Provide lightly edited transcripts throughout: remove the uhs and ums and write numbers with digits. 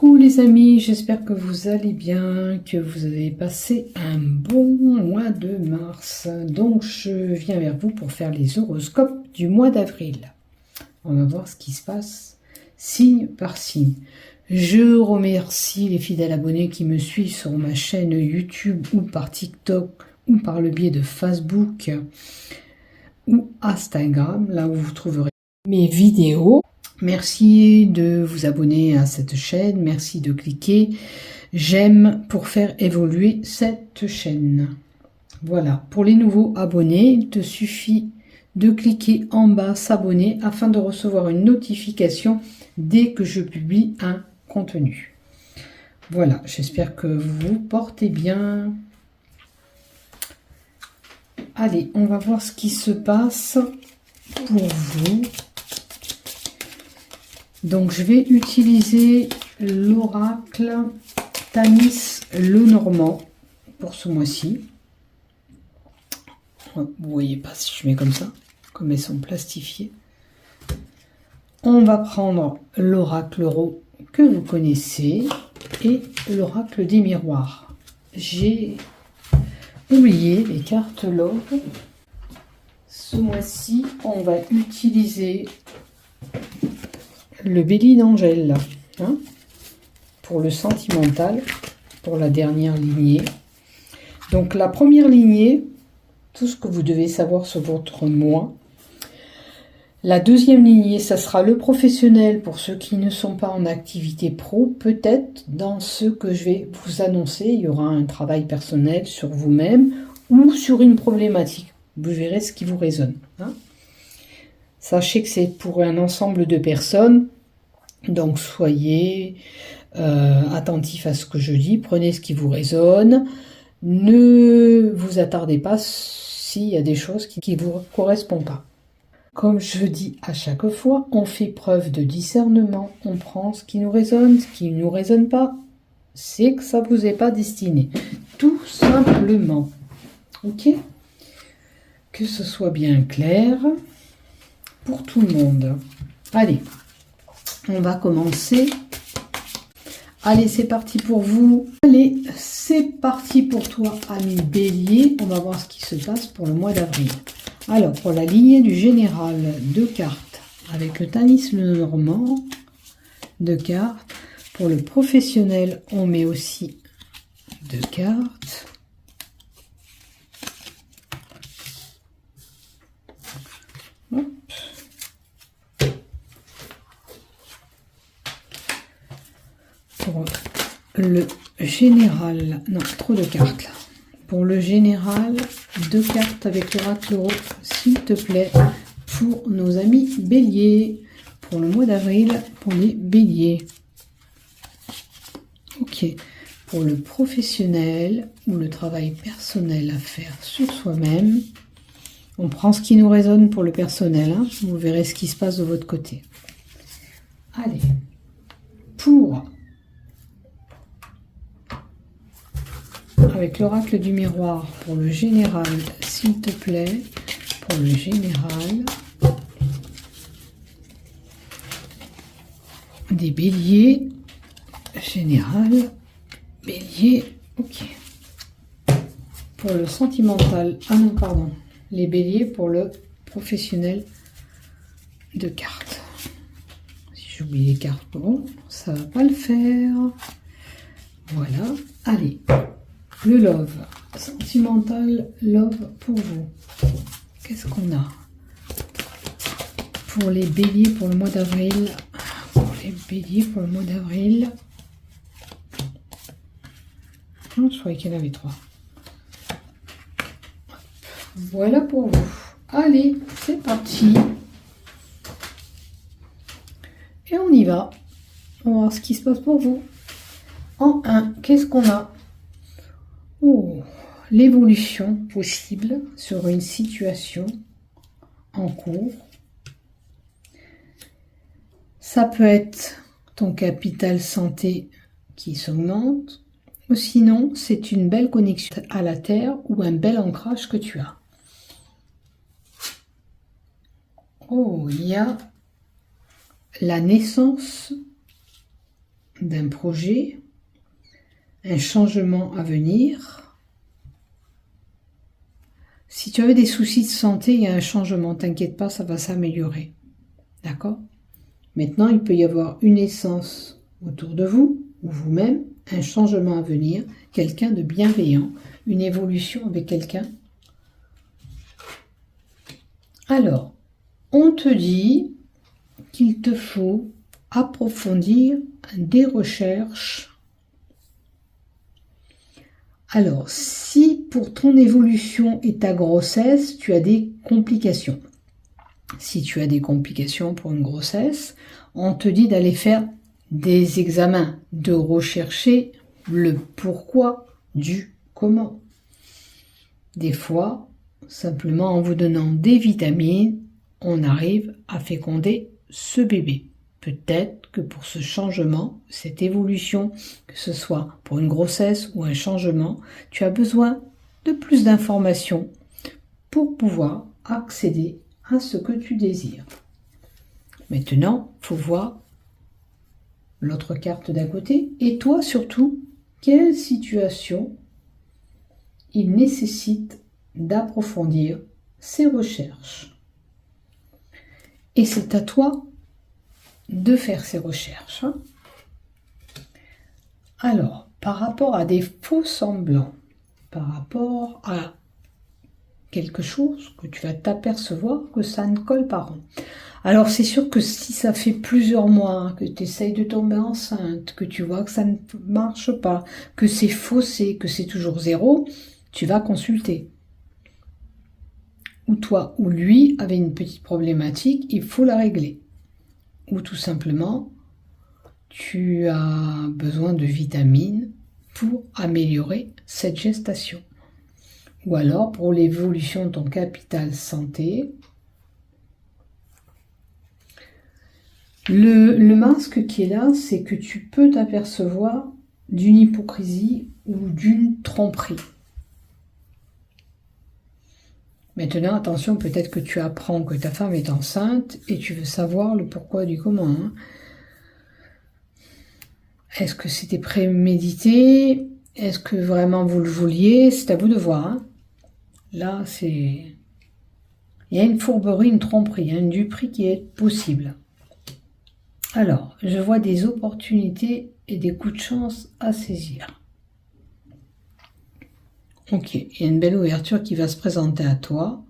Coucou les amis, j'espère que vous allez bien, que vous avez passé un bon mois de mars. Donc je viens vers vous pour faire les horoscopes du mois d'avril. On va voir ce qui se passe signe par signe. Je remercie les fidèles abonnés qui me suivent sur ma chaîne YouTube ou par TikTok ou par le biais de Facebook ou Instagram, là où vous trouverez mes vidéos. Merci de vous abonner à cette chaîne, merci de cliquer j'aime pour faire évoluer cette chaîne. Voilà, pour les nouveaux abonnés, il te suffit de cliquer en bas s'abonner afin de recevoir une notification dès que je publie un contenu. Voilà, j'espère que vous vous portez bien. Allez, on va voir ce qui se passe pour vous. Donc je vais utiliser l'oracle Tanis Lenormand pour ce mois-ci. Vous voyez pas si je mets comme ça, comme elles sont plastifiées. On va prendre l'oracle Ro que vous connaissez et l'oracle des miroirs. J'ai oublié les cartes Love. Ce mois-ci, on va utiliser le bélier d'Angèle, hein, pour le sentimental, pour la dernière lignée. Donc la première lignée, tout ce que vous devez savoir sur votre mois. La deuxième lignée, ça sera le professionnel pour ceux qui ne sont pas en activité pro. Peut-être dans ce que je vais vous annoncer, il y aura un travail personnel sur vous-même ou sur une problématique. Vous verrez ce qui vous résonne, hein. Sachez que c'est pour un ensemble de personnes, donc soyez attentifs à ce que je dis, prenez ce qui vous résonne, ne vous attardez pas s'il y a des choses qui ne vous correspondent pas. Comme je dis à chaque fois, on fait preuve de discernement, on prend ce qui nous résonne, ce qui ne nous résonne pas, c'est que ça ne vous est pas destiné, tout simplement, ok? Que ce soit bien clair pour tout le monde. Allez, on va commencer. Allez, c'est parti pour vous. Allez, c'est parti pour toi, ami Bélier. On va voir ce qui se passe pour le mois d'avril. Alors, pour la lignée du général, 2 cartes avec le Tanis Lenormand, 2 cartes. Pour le professionnel, on met aussi 2 cartes. Hop. Pour le général, non, trop de cartes là. Pour le général, 2 cartes avec l'oracle Ro, s'il te plaît, pour nos amis béliers, pour le mois d'avril, pour les béliers. Ok, pour le professionnel ou le travail personnel à faire sur soi-même, on prend ce qui nous résonne pour le personnel, hein. Vous verrez ce qui se passe de votre côté. Allez, pour... avec l'oracle du miroir, pour le général, s'il te plaît, pour le général, des béliers, général, bélier, ok. Pour le sentimental, ah non, pardon, les béliers pour le professionnel, 2 cartes. Si j'oublie les cartes, bon, ça va pas le faire. Voilà, allez. Le love, sentimental love pour vous. Qu'est-ce qu'on a pour les béliers pour le mois d'avril? Pour les béliers pour le mois d'avril. Je croyais qu'il y en avait 3. Voilà pour vous. Allez, c'est parti. Et on y va. On va voir ce qui se passe pour vous. En 1, qu'est-ce qu'on a? Oh, l'évolution possible sur une situation en cours. Ça peut être ton capital santé qui s'augmente, ou sinon c'est une belle connexion à la terre ou un bel ancrage que tu as. Oh, il y a la naissance d'un projet, un changement à venir. Si tu avais des soucis de santé, il y a un changement, t'inquiète pas, ça va s'améliorer. D'accord? Maintenant, il peut y avoir une naissance autour de vous, ou vous-même, un changement à venir, quelqu'un de bienveillant, une évolution avec quelqu'un. Alors, on te dit qu'il te faut approfondir des recherches. Alors, si pour ton évolution et ta grossesse, tu as des complications, si tu as des complications pour une grossesse, on te dit d'aller faire des examens, de rechercher le pourquoi du comment. Des fois, simplement en vous donnant des vitamines, on arrive à féconder ce bébé. Peut-être que pour ce changement, cette évolution, que ce soit pour une grossesse ou un changement, tu as besoin de plus d'informations pour pouvoir accéder à ce que tu désires. Maintenant, il faut voir l'autre carte d'à côté. Et toi surtout, quelle situation il nécessite d'approfondir ces recherches. Et c'est à toi de faire ces recherches. Alors, par rapport à des faux semblants, par rapport à quelque chose que tu vas t'apercevoir que ça ne colle pas rond. Alors c'est sûr que si ça fait plusieurs mois que tu essayes de tomber enceinte, que tu vois que ça ne marche pas, que c'est faussé, que c'est toujours zéro, tu vas consulter. Ou toi ou lui avait une petite problématique, il faut la régler. Ou tout simplement, tu as besoin de vitamines pour améliorer cette gestation. Ou alors, pour l'évolution de ton capital santé, le masque qui est là, c'est que tu peux t'apercevoir d'une hypocrisie ou d'une tromperie. Maintenant, attention, peut-être que tu apprends que ta femme est enceinte et tu veux savoir le pourquoi du comment. Hein. Est-ce que c'était prémédité? Est-ce que vraiment vous le vouliez? C'est à vous de voir. Hein. Là, c'est... Il y a une fourberie, une tromperie, une duperie qui est possible. Alors, je vois des opportunités et des coups de chance à saisir. Ok, il y a une belle ouverture qui va se présenter à toi.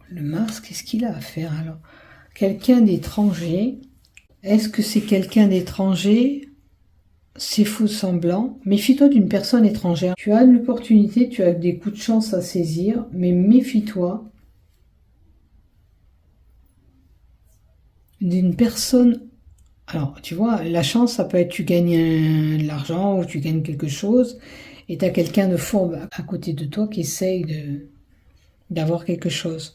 Le masque, qu'est-ce qu'il a à faire alors? Quelqu'un d'étranger. Est-ce que c'est quelqu'un d'étranger? C'est faux semblant. Méfie-toi d'une personne étrangère. Tu as l'opportunité, tu as des coups de chance à saisir, mais méfie-toi d'une personne. Alors, tu vois, la chance, ça peut être tu gagnes de l'argent ou tu gagnes quelque chose et tu as quelqu'un de fourbe à côté de toi qui essaye d'avoir quelque chose.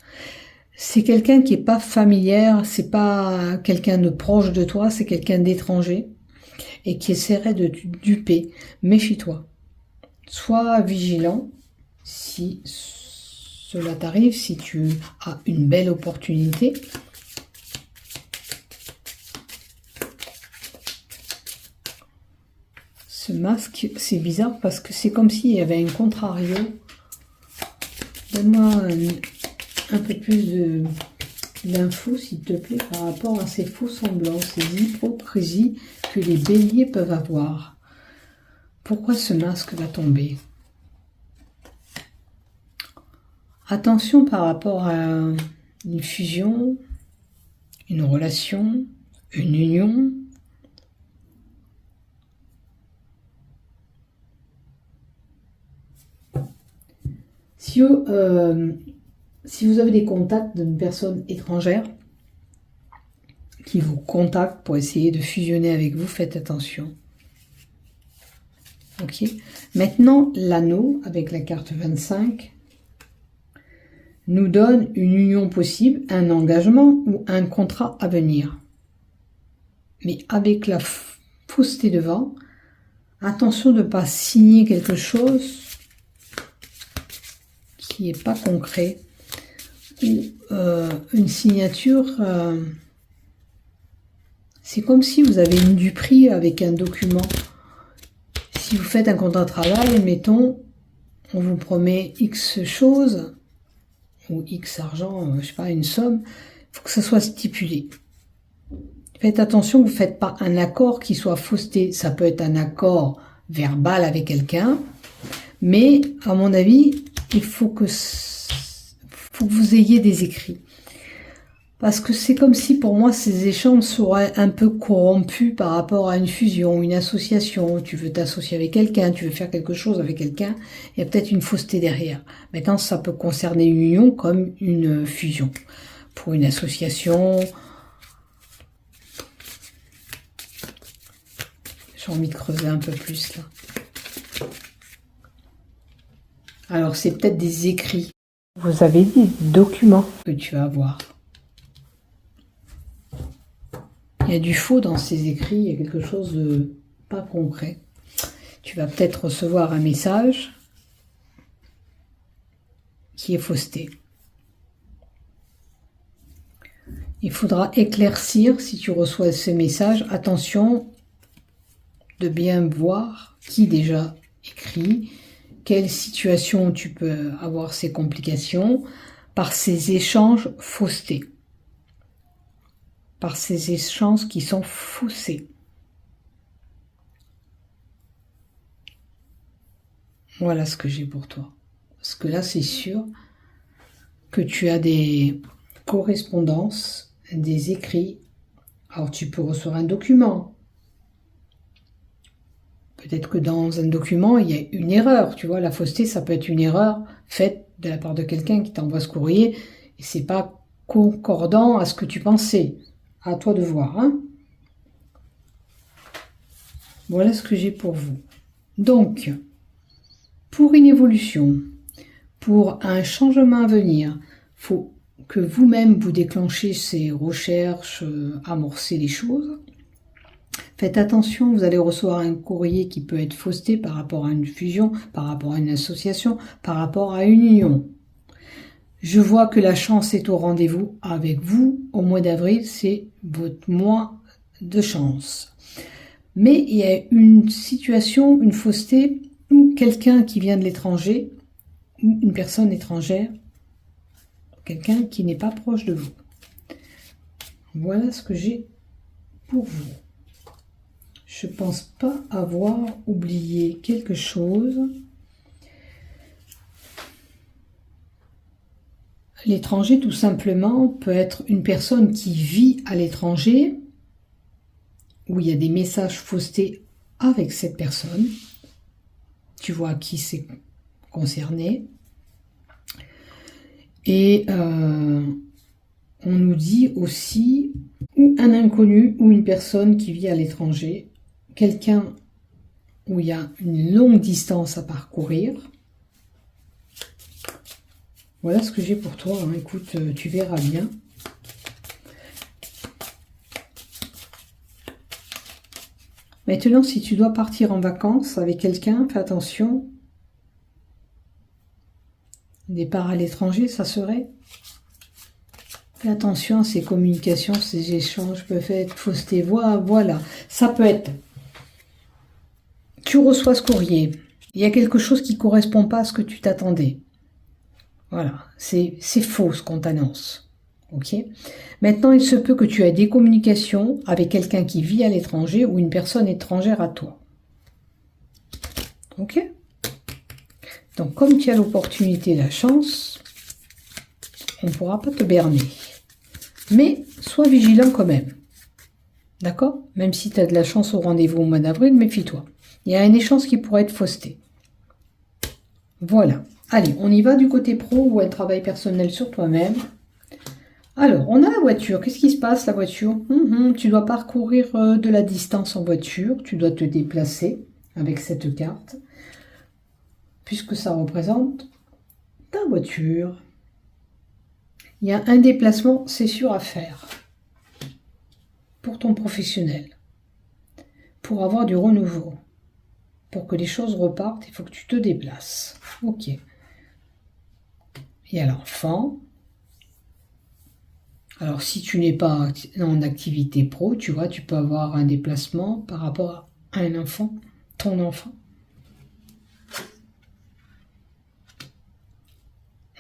C'est quelqu'un qui est pas familière, c'est pas quelqu'un de proche de toi, c'est quelqu'un d'étranger et qui essaierait de te duper. Méfie-toi. Sois vigilant si cela t'arrive, si tu as une belle opportunité. Ce masque, c'est bizarre parce que c'est comme s'il y avait un contrario. Donne-moi un peu plus d'infos, s'il te plaît, par rapport à ces faux semblants, ces hypocrisies que les béliers peuvent avoir. Pourquoi ce masque va tomber? Attention par rapport à une fusion, une relation, une union. Si vous avez des contacts d'une personne étrangère qui vous contacte pour essayer de fusionner avec vous, faites attention. Ok. Maintenant, l'anneau avec la carte 25 nous donne une union possible, un engagement ou un contrat à venir. Mais avec la fausseté devant, attention de ne pas signer quelque chose qui n'est pas concret une signature. C'est comme si vous avez une du prix avec un document. Si vous faites un contrat de travail, mettons, on vous promet X choses, ou X argent, je sais pas, une somme, il faut que ça soit stipulé. Faites attention que vous ne faites pas un accord qui soit fausseté. Ça peut être un accord verbal avec quelqu'un, mais à mon avis, il faut que vous ayez des écrits. Parce que c'est comme si pour moi ces échanges seraient un peu corrompus par rapport à une fusion, une association. Tu veux t'associer avec quelqu'un, tu veux faire quelque chose avec quelqu'un, il y a peut-être une fausseté derrière. Maintenant, ça peut concerner une union comme une fusion. Pour une association, j'ai envie de creuser un peu plus là. Alors c'est peut-être des écrits. Vous avez des documents que tu vas avoir. Il y a du faux dans ces écrits, il y a quelque chose de pas concret. Tu vas peut-être recevoir un message qui est fausseté. Il faudra éclaircir, si tu reçois ce message, attention de bien voir qui déjà écrit, quelle situation tu peux avoir ces complications par ces échanges faussetés. Par ces échanges qui sont faussés. Voilà ce que j'ai pour toi. Parce que là, c'est sûr que tu as des correspondances, des écrits. Alors, tu peux recevoir un document. Peut-être que dans un document, il y a une erreur. Tu vois, la fausseté, ça peut être une erreur faite de la part de quelqu'un qui t'envoie ce courrier. Et c'est pas concordant à ce que tu pensais. À toi de voir. Hein. Voilà ce que j'ai pour vous. Donc, pour une évolution, pour un changement à venir, il faut que vous-même vous déclenchez ces recherches, amorcer les choses. Faites attention, vous allez recevoir un courrier qui peut être fausseté par rapport à une fusion, par rapport à une association, par rapport à une union. Je vois que la chance est au rendez-vous avec vous. Au mois d'avril, c'est votre mois de chance. Mais il y a une situation, une fausseté, ou quelqu'un qui vient de l'étranger, ou une personne étrangère, quelqu'un qui n'est pas proche de vous. Voilà ce que j'ai pour vous. Je ne pense pas avoir oublié quelque chose. L'étranger, tout simplement, peut être une personne qui vit à l'étranger, où il y a des messages faussetés avec cette personne. Tu vois qui c'est concerné. Et on nous dit aussi, ou un inconnu, ou une personne qui vit à l'étranger, quelqu'un où il y a une longue distance à parcourir. Voilà ce que j'ai pour toi. Hein. Écoute, tu verras bien. Maintenant, si tu dois partir en vacances avec quelqu'un, fais attention. Départ à l'étranger, ça serait. Fais attention à ces communications, ces échanges peuvent être faussetés. Voilà, ça peut être. Tu reçois ce courrier. Il y a quelque chose qui ne correspond pas à ce que tu t'attendais. Voilà, c'est faux ce qu'on t'annonce. Ok. Maintenant, il se peut que tu aies des communications avec quelqu'un qui vit à l'étranger ou une personne étrangère à toi. Ok. Donc, comme tu as l'opportunité, la chance, on ne pourra pas te berner. Mais sois vigilant quand même. D'accord? Même si tu as de la chance au rendez-vous au mois d'avril, méfie-toi. Il y a une échéance qui pourrait être fausseté. Voilà. Allez, on y va du côté pro ou un travail personnel sur toi-même. Alors, on a la voiture. Qu'est-ce qui se passe, la voiture? Tu dois parcourir de la distance en voiture. Tu dois te déplacer avec cette carte. Puisque ça représente ta voiture. Il y a un déplacement, c'est sûr, à faire. Pour ton professionnel. Pour avoir du renouveau. Pour que les choses repartent, il faut que tu te déplaces. Ok. Il y a l'enfant. Alors, si tu n'es pas en activité pro, tu vois, tu peux avoir un déplacement par rapport à un enfant, ton enfant.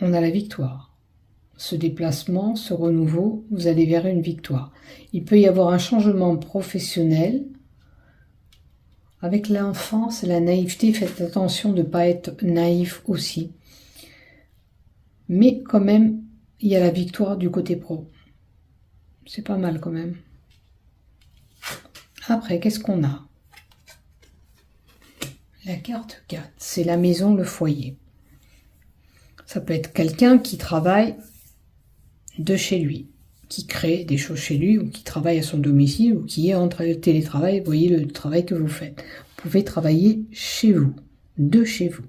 On a la victoire. Ce déplacement, ce renouveau, vous allez vers une victoire. Il peut y avoir un changement professionnel. Avec l'enfance, la naïveté, faites attention de ne pas être naïf aussi. Mais quand même, il y a la victoire du côté pro. C'est pas mal quand même. Après, qu'est-ce qu'on a? La carte 4, c'est la maison, le foyer. Ça peut être quelqu'un qui travaille de chez lui, qui crée des choses chez lui, ou qui travaille à son domicile, ou qui est en télétravail. Vous voyez le travail que vous faites. Vous pouvez travailler chez vous, de chez vous.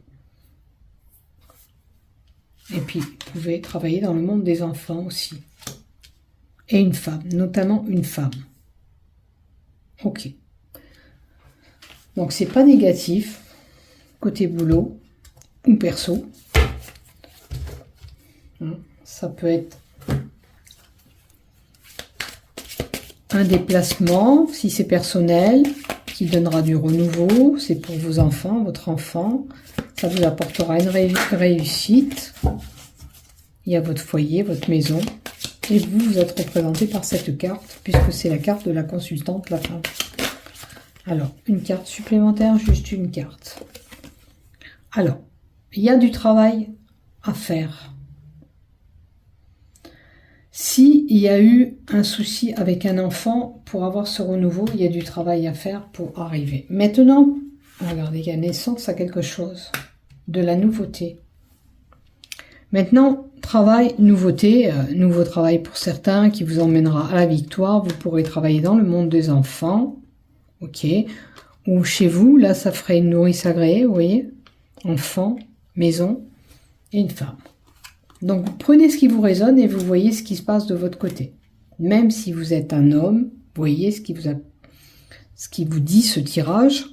Et puis, vous pouvez travailler dans le monde des enfants aussi. Et une femme, notamment une femme. Ok. Donc, c'est pas négatif, côté boulot ou perso. Ça peut être un déplacement, si c'est personnel, qui donnera du renouveau. C'est pour vos enfants, votre enfant. Ça vous apportera une réussite. Il y a votre foyer, votre maison. Et vous êtes représenté par cette carte, puisque c'est la carte de la consultante, la femme. Alors, une carte supplémentaire, juste une carte. Alors, il y a du travail à faire. S'il y a eu un souci avec un enfant, pour avoir ce renouveau, il y a du travail à faire pour arriver. Maintenant, regardez, il y a naissance à quelque chose, de la nouveauté. Maintenant, travail, nouveauté, nouveau travail pour certains qui vous emmènera à la victoire. Vous pourrez travailler dans le monde des enfants, ok, ou chez vous, là ça ferait une nourrice agréée, vous voyez, enfant, maison et une femme. Donc vous prenez ce qui vous résonne et vous voyez ce qui se passe de votre côté. Même si vous êtes un homme, vous voyez ce qui vous dit ce tirage.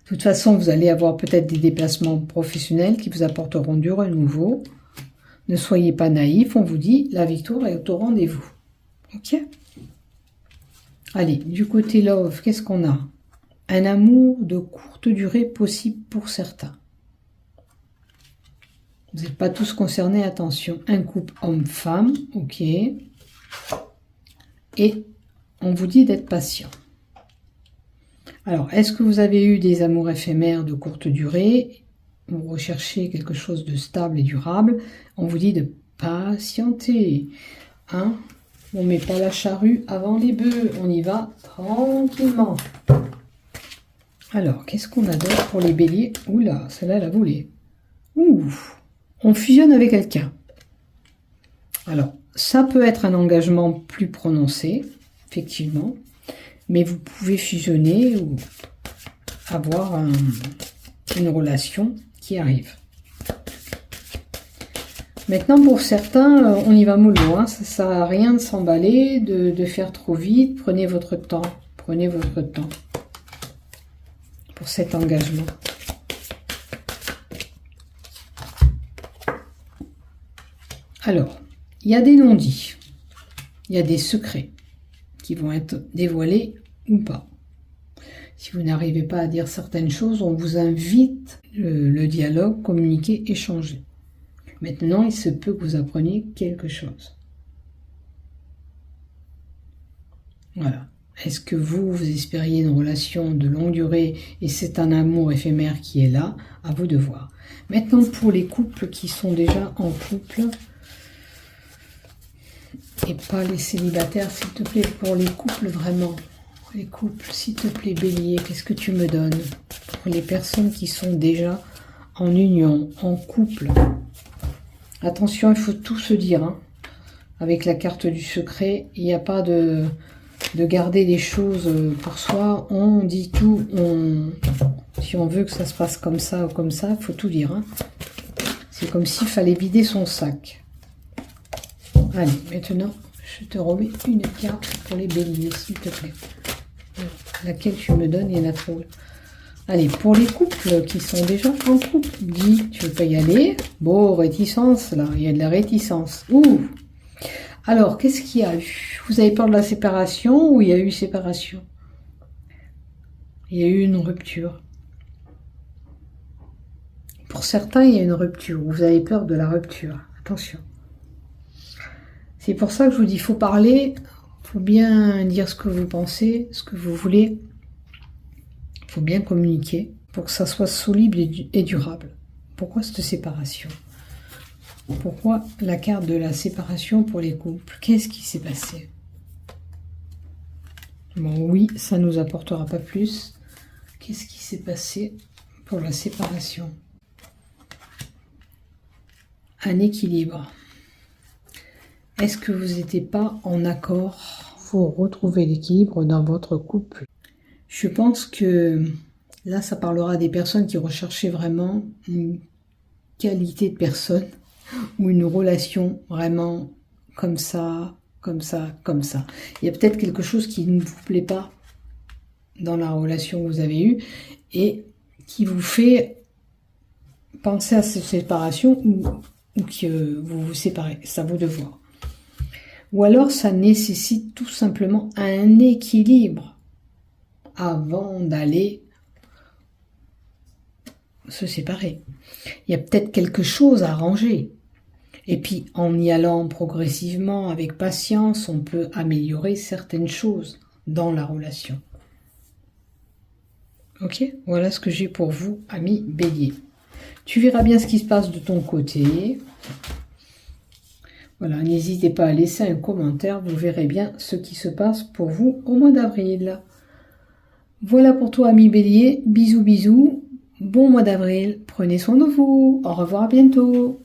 De toute façon, vous allez avoir peut-être des déplacements professionnels qui vous apporteront du renouveau. Ne soyez pas naïfs, on vous dit la victoire est au rendez-vous. Ok? Allez, du côté love, qu'est-ce qu'on a? Un amour de courte durée possible pour certains. Vous n'êtes pas tous concernés, attention. Un couple homme-femme, ok. Et on vous dit d'être patient. Alors, est-ce que vous avez eu des amours éphémères de courte durée? Vous recherchez quelque chose de stable et durable. On vous dit de patienter. Hein? On ne met pas la charrue avant les bœufs. On y va tranquillement. Alors, qu'est-ce qu'on a d'autre pour les béliers? Oula, celle-là, la voulait. Ouh, on fusionne avec quelqu'un. Alors, ça peut être un engagement plus prononcé, effectivement. Mais vous pouvez fusionner ou avoir une relation qui arrive. Maintenant, pour certains, on y va mollo. Hein. Ça ne sert à rien de s'emballer, de faire trop vite. Prenez votre temps. Prenez votre temps pour cet engagement. Alors, il y a des non-dits. Il y a des secrets qui vont être dévoilés ou pas. Si vous n'arrivez pas à dire certaines choses, on vous invite le dialogue, communiquer, échanger. Maintenant, il se peut que vous appreniez quelque chose. Voilà. Est-ce que vous espériez une relation de longue durée et c'est un amour éphémère qui est là? À vous de voir. Maintenant, pour les couples qui sont déjà en couple, et pas les célibataires, s'il te plaît, pour les couples vraiment. Les couples, s'il te plaît, bélier, qu'est-ce que tu me donnes? Pour les personnes qui sont déjà en union, en couple. Attention, il faut tout se dire. Hein. Avec la carte du secret, il n'y a pas de garder les choses pour soi. On dit tout. Si on veut que ça se passe comme ça ou comme ça, il faut tout dire. Hein. C'est comme s'il fallait vider son sac. Allez, maintenant, je te remets une carte pour les béliers, s'il te plaît. Laquelle tu me donnes, il y en a trop. Allez, pour les couples qui sont déjà en couple, dis, tu veux pas y aller? Bon, réticence, là, il y a de la réticence. Ouh! Alors, qu'est-ce qu'il y a eu? Vous avez peur de la séparation ou il y a eu séparation? Il y a eu une rupture. Pour certains, il y a une rupture. Vous avez peur de la rupture. Attention. C'est pour ça que je vous dis, il faut parler, il faut bien dire ce que vous pensez, ce que vous voulez. Il faut bien communiquer pour que ça soit solide et durable. Pourquoi cette séparation? Pourquoi la carte de la séparation pour les couples? Qu'est-ce qui s'est passé? Bon, oui, ça ne nous apportera pas plus. Qu'est-ce qui s'est passé pour la séparation? Un équilibre. Est-ce que vous n'étiez pas en accord? Il faut retrouver l'équilibre dans votre couple. Je pense que là, ça parlera des personnes qui recherchaient vraiment une qualité de personne ou une relation vraiment comme ça, comme ça, comme ça. Il y a peut-être quelque chose qui ne vous plaît pas dans la relation que vous avez eue et qui vous fait penser à cette séparation ou que vous vous séparez. C'est à vous de voir. Ou alors ça nécessite tout simplement un équilibre avant d'aller se séparer. Il y a peut-être quelque chose à arranger. Et puis en y allant progressivement, avec patience, on peut améliorer certaines choses dans la relation. Ok, voilà ce que j'ai pour vous, ami Bélier. Tu verras bien ce qui se passe de ton côté. Voilà, n'hésitez pas à laisser un commentaire, vous verrez bien ce qui se passe pour vous au mois d'avril. Voilà pour toi, ami Bélier. Bisous, bisous. Bon mois d'avril. Prenez soin de vous. Au revoir, à bientôt.